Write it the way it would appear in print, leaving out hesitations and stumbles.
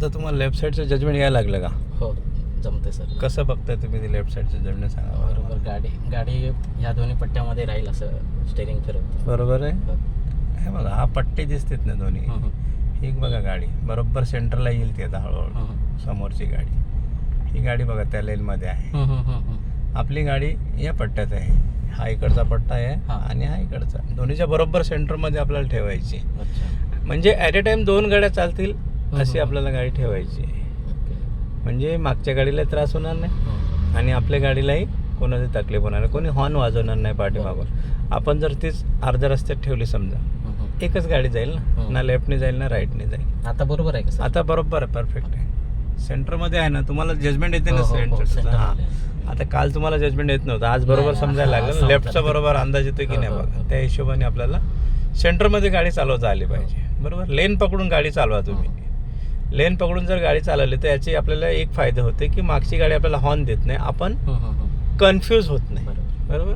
आता तुम्हाला left साईडचं judgement यायला लागलं का? हो जमते सर. कसं बघताय तुम्ही ते लेफ्ट साईडचं जजमेंट सांगा बरं. बरोबर गाडी ह्या दोन्ही पट्ट्यामध्ये राहील असं स्टेरिंग फिरवत. बरोबर आहे. हो. हे बघा हा पट्टे दिसतात ना दोन्ही. ही बघा गाडी बरोबर सेंटरला येईल ती आता हळूहळू समोरची गाडी. ही गाडी बघा त्या लेनमध्ये आहे. आपली गाडी या पट्ट्यात आहे. हा इकडचा पट्टा आहे आणि हा इकडचा. दोन्हीच्या बरोबर सेंटरमध्ये आपल्याला ठेवायची. म्हणजे ॲट अ टाइम 2 गाड्या चालतील अशी आपल्याला गाडी ठेवायची. म्हणजे मागच्या गाडीला त्रास होणार नाही आणि आपल्या गाडीलाही कोणाची तकलीफ होणार नाही. कोणी हॉर्न वाजवणार नाही पाठीमागून. आपण जर तीच अर्ध्या रस्त्यात ठेवली समजा एकच गाडी जाईल ना लेफ्टने जाईल ना राईटने जाईल. आता बरोबर आहे का? आता बरोबर आहे. परफेक्ट आहे. सेंटरमध्ये आहे ना तुम्हाला जजमेंट येते ना सेंटर. हां आता काल तुम्हाला जजमेंट येत नव्हतं आज बरोबर समजायला लागलं. लेफ्टचा बरोबर अंदाज येतो की नाही बघा. त्या हिशोबाने आपल्याला सेंटरमध्ये गाडी चालवता आली पाहिजे. बरोबर. लेन पकडून गाडी चालवा तुम्ही. लेन पकडून जर गाडी चालवली तर याचे आपल्याला एक फायदे होते की मागची गाडी आपल्याला हॉर्न देत नाही. आपण कन्फ्यूज होत नाही. बरोबर.